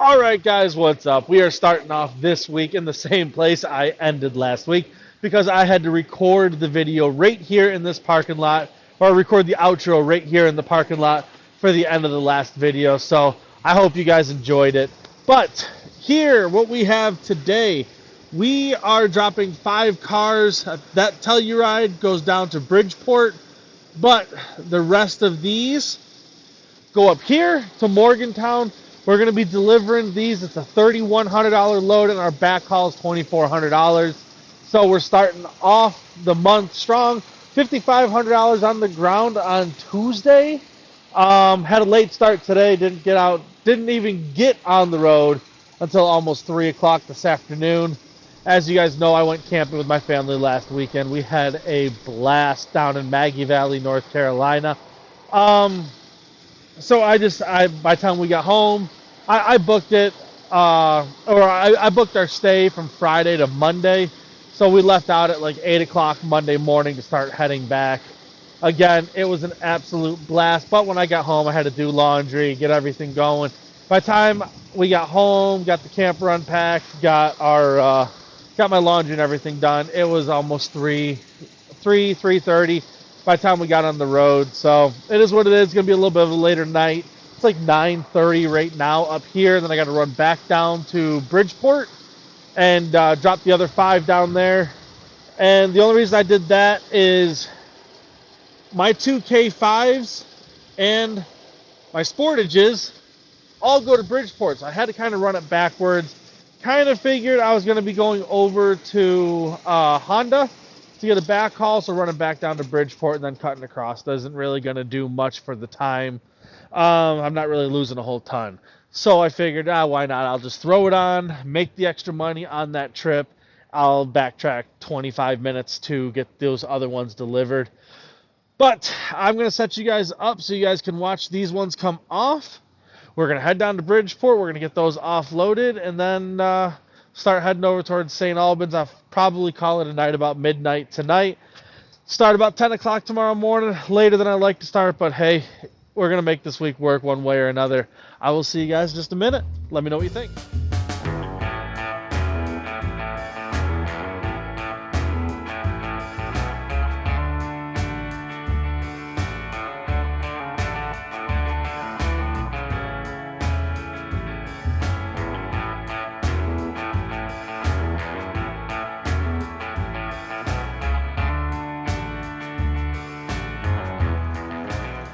All right, guys, what's up? We are starting off this week in the same place I ended last week because I had to record the video right here in this parking lot, or record the outro right here in the parking lot for the end of the last video. So I hope you guys enjoyed it. But here, what we have today, we are dropping 5 cars. That Telluride goes down to Bridgeport, but the rest of these go up here to Morgantown. We're going to be delivering these. It's a $3,100 load, and our back haul is $2,400. So we're starting off the month strong. $5,500 on the ground on Tuesday. Had a late start today. Didn't even get on the road until almost 3 o'clock this afternoon. As you guys know, I went camping with my family last weekend. We had a blast down in Maggie Valley, North Carolina. So by the time we got home, I booked it, I booked our stay from Friday to Monday. So we left out at like 8 o'clock Monday morning to start heading back. Again, it was an absolute blast. But when I got home, I had to do laundry, get everything going. By the time we got home, got the camper unpacked, got my laundry and everything done, it was almost 3:30 by the time we got on the road. So it is what it is. It's going to be a little bit of a later night. It's like 9:30 right now up here. Then I got to run back down to Bridgeport and drop the other 5 down there. And the only reason I did that is my 2K5s and my Sportages all go to Bridgeport. So I had to kind of run it backwards. Kind of figured I was going to be going over to Honda to get a back haul, so running back down to Bridgeport and then cutting across isn't really going to do much for the time. I'm not really losing a whole ton. So I figured, why not? I'll just throw it on, make the extra money on that trip. I'll backtrack 25 minutes to get those other ones delivered. But I'm going to set you guys up so you guys can watch these ones come off. We're going to head down to Bridgeport. We're going to get those offloaded and then start heading over towards St. Albans. I'll probably call it a night about midnight tonight. Start about 10 o'clock tomorrow morning, later than I like to start, but hey, we're going to make this week work one way or another. I will see you guys in just a minute. Let me know what you think.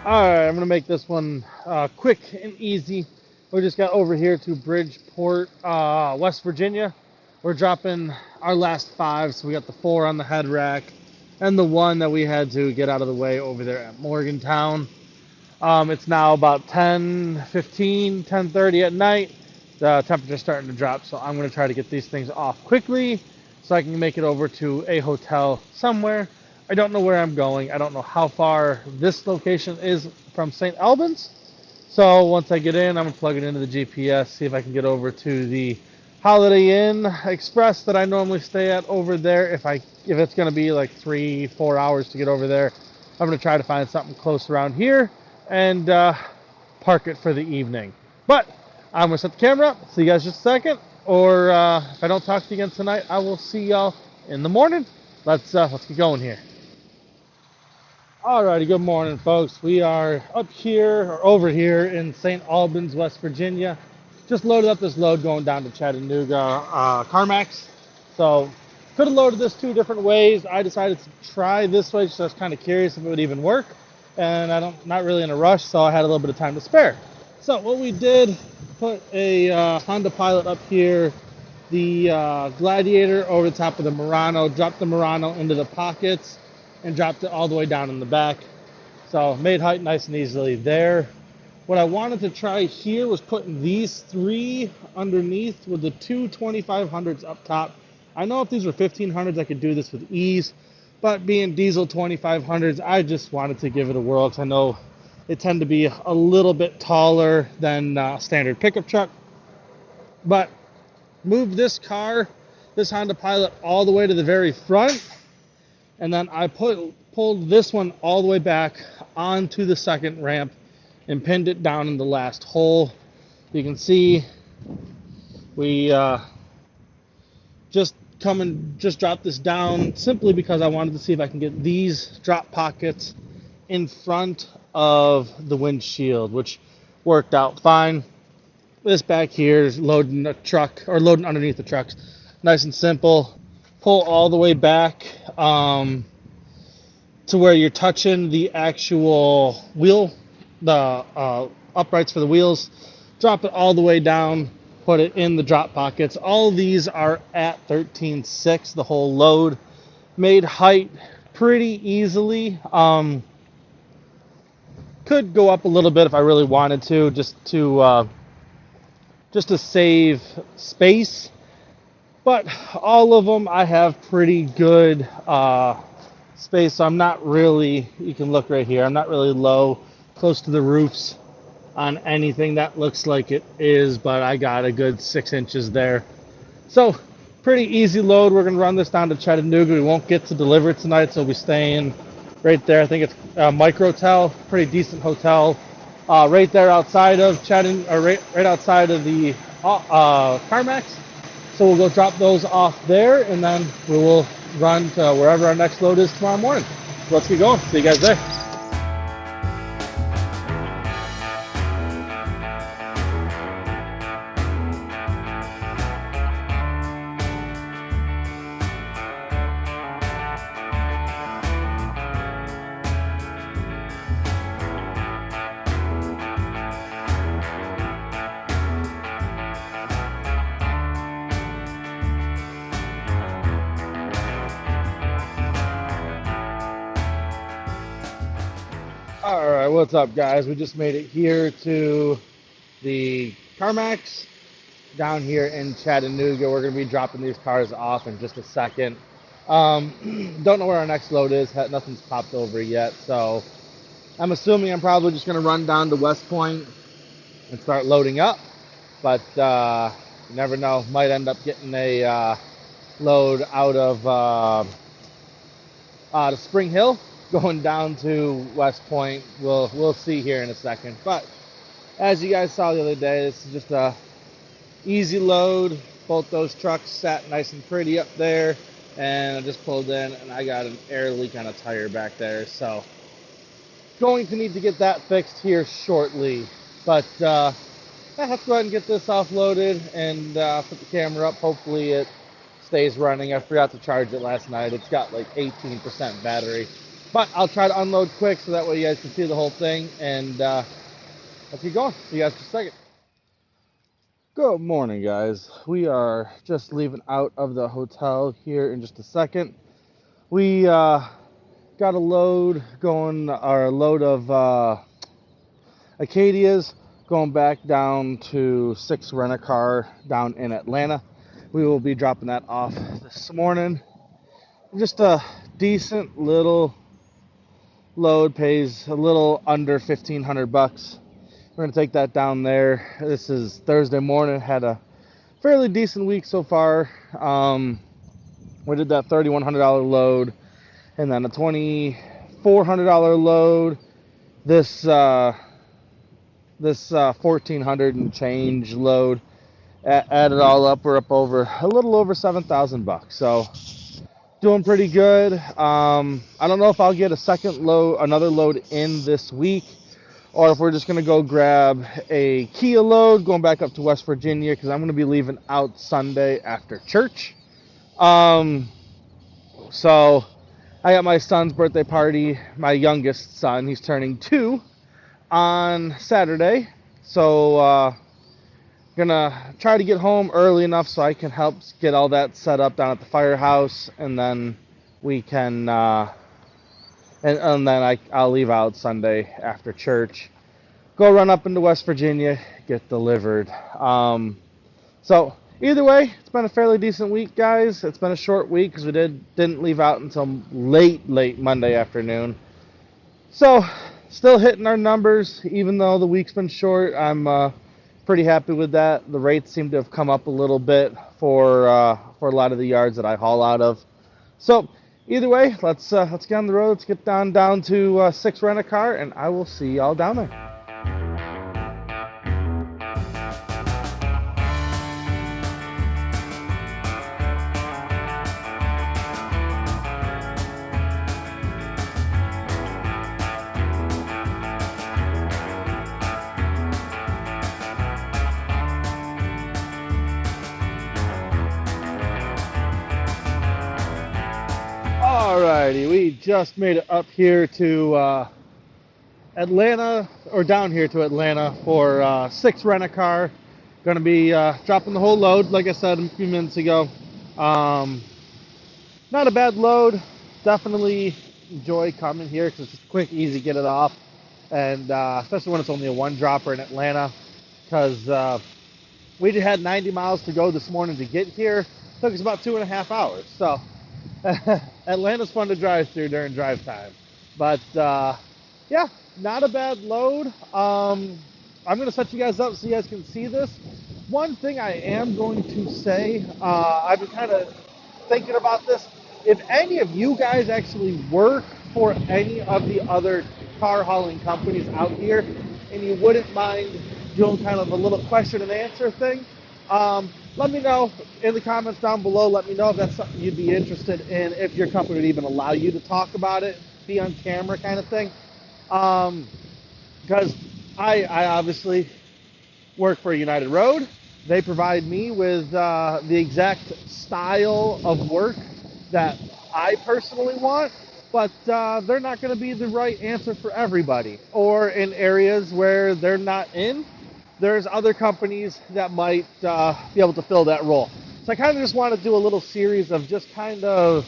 Alright, I'm going to make this one quick and easy. We just got over here to Bridgeport, West Virginia. We're dropping our last 5, so we got the 4 on the head rack and the 1 that we had to get out of the way over there at Morgantown. It's now about 10:30 at night. The temperature's starting to drop, so I'm going to try to get these things off quickly so I can make it over to a hotel somewhere. I don't know where I'm going. I don't know how far this location is from St. Albans. So once I get in, I'm going to plug it into the GPS, see if I can get over to the Holiday Inn Express that I normally stay at over there. If it's going to be like 3-4 hours to get over there, I'm going to try to find something close around here and park it for the evening. But I'm going to set the camera up. See you guys just a second. Or if I don't talk to you again tonight, I will see y'all in the morning. Let's get going here. Alrighty, good morning, folks. We are over here in St. Albans, West Virginia. Just loaded up this load going down to Chattanooga, CarMax. So, could have loaded this 2 different ways. I decided to try this way, so I was kind of curious if it would even work. And not really in a rush, so I had a little bit of time to spare. So, what we did, put a Honda Pilot up here, the Gladiator over the top of the Murano, dropped the Murano into the pockets, and dropped it all the way down in the back. So made height nice and easily there. What I wanted to try here was putting these 3 underneath with the 2 2500s up top. I know if these were 1500s, I could do this with ease, but being diesel 2500s, I just wanted to give it a whirl because I know they tend to be a little bit taller than standard pickup truck. But moved this Honda Pilot all the way to the very front. And then I pulled this one all the way back onto the second ramp and pinned it down in the last hole. You can see We just dropped this down simply because I wanted to see if I can get these drop pockets in front of the windshield, which worked out fine. This back here is loading a truck, or loading underneath the trucks. Nice and simple. Pull all the way back to where you're touching the actual wheel, the uprights for the wheels. Drop it all the way down, put it in the drop pockets. All of these are at 13.6, the whole load. Made height pretty easily. Could go up a little bit if I really wanted to, just to save space. But all of them I have pretty good space, so I'm not really, you can look right here, I'm not really low, close to the roofs on anything. That looks like it is, but I got a good 6 inches there. So pretty easy load. We're going to run this down to Chattanooga. We won't get to deliver it tonight, so we'll be staying right there. I think it's a microtel, pretty decent hotel, right there outside of Chattanooga, or right outside of the CarMax. So we'll go drop those off there, and then we will run to wherever our next load is tomorrow morning. So let's get going. See you guys there. Alright, what's up guys? We just made it here to the CarMax down here in Chattanooga. We're going to be dropping these cars off in just a second. Don't know where our next load is. Nothing's popped over yet, so I'm assuming I'm probably just going to run down to West Point and start loading up. But you never know. Might end up getting a load out of the Spring Hill, going down to West Point. We'll see here in a second. But as you guys saw the other day, this is just a easy load. Both those trucks sat nice and pretty up there, and I just pulled in and I got an air leak on a tire back there, so going to need to get that fixed here shortly. But let's go ahead and get this offloaded and put the camera up. Hopefully it stays running. I forgot to charge it last night. It's got like 18% battery. But I'll try to unload quick so that way you guys can see the whole thing. And let's keep going. See you guys in a second. Good morning, guys. We are just leaving out of the hotel here in just a second. We got a load going, or a load of Acadias going back down to 6 Rent-A-Car down in Atlanta. We will be dropping that off this morning. Just a decent little load, pays a little under $1,500. We're going to take that down there. This is Thursday morning. Had a fairly decent week so far. We did that $3,100 load and then a $2,400 load. This $1,400 and change load. Add it all up, we're up over a little over $7,000. So doing pretty good. I don't know if I'll get another load in this week, or if we're just going to go grab a Kia load going back up to West Virginia, because I'm going to be leaving out Sunday after church. So I got my son's birthday party, my youngest son, he's turning 2 on Saturday. So gonna try to get home early enough so I can help get all that set up down at the firehouse, and then we can and then I'll leave out Sunday after church, go run up into West Virginia, get delivered. So either way, it's been a fairly decent week, guys. It's been a short week because we didn't leave out until late Monday afternoon. So still hitting our numbers even though the week's been short. I'm pretty happy with that. The rates seem to have come up a little bit for a lot of the yards that I haul out of. So either way, let's get on the road. Let's get down to 6 Rent-A-Car, and I will see y'all down there. Alrighty, we just made it up here to Atlanta, or down here to Atlanta for 6 Rent-A-Car. Going to be dropping the whole load, like I said a few minutes ago. Not a bad load. Definitely enjoy coming here because it's just quick, easy, get it off. And especially when it's only a one dropper in Atlanta, because we just had 90 miles to go this morning to get here. It took us about 2.5 hours. So Atlanta's fun to drive through during drive time. But yeah, not a bad load. I'm going to set you guys up so you guys can see this. One thing I am going to say, I've been kind of thinking about this. If any of you guys actually work for any of the other car hauling companies out here, and you wouldn't mind doing kind of a little question and answer thing, let me know in the comments down below. Let me know if that's something you'd be interested in, if your company would even allow you to talk about it, be on camera kind of thing. Because I obviously work for United Road. They provide me with the exact style of work that I personally want, but they're not going to be the right answer for everybody. Or in areas where they're not in, there's other companies that might be able to fill that role. So I kind of just want to do a little series of just kind of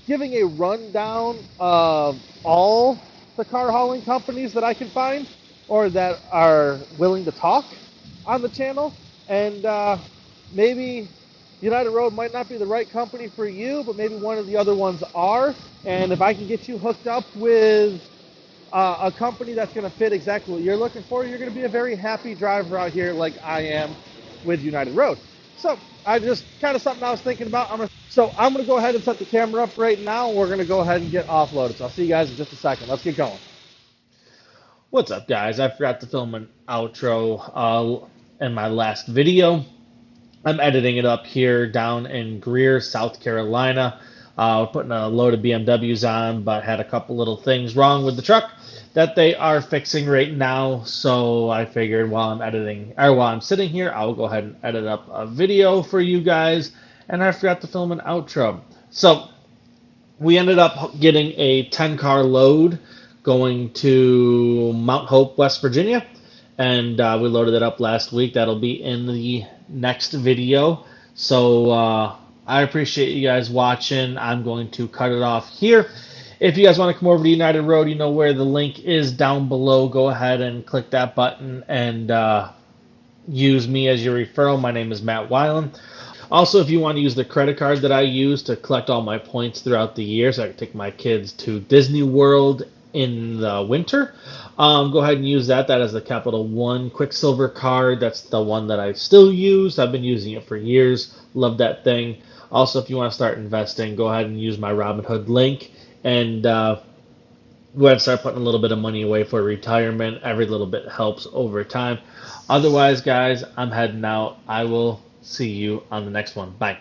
giving a rundown of all the car hauling companies that I can find or that are willing to talk on the channel. And maybe United Road might not be the right company for you, but maybe one of the other ones are. And if I can get you hooked up with a company that's going to fit exactly what you're looking for, you're going to be a very happy driver out here like I am with United Road. So I just kind of something I was thinking about. So I'm going to go ahead and set the camera up right now. We're going to go ahead and get offloaded. So I'll see you guys in just a second. Let's get going. What's up, guys? I forgot to film an outro in my last video. I'm editing it up here down in Greer, South Carolina. We're putting a load of BMWs on, but had a couple little things wrong with the truck that they are fixing right now. So I figured while I'm sitting here, I will go ahead and edit up a video for you guys. And I forgot to film an outro. So we ended up getting a 10-car load going to Mount Hope, West Virginia. And we loaded it up last week. That'll be in the next video. So I appreciate you guys watching. I'm going to cut it off here. If you guys want to come over to United Road, you know where the link is down below. Go ahead and click that button and use me as your referral. My name is Matt Wihlen. Also, if you want to use the credit card that I use to collect all my points throughout the year so I can take my kids to Disney World in the winter, go ahead and use that. That is the Capital One Quicksilver card. That's the one that I still use. I've been using it for years. Love that thing. Also, if you want to start investing, go ahead and use my Robinhood link and go ahead and start putting a little bit of money away for retirement. Every little bit helps over time. Otherwise, guys, I'm heading out. I will see you on the next one. Bye.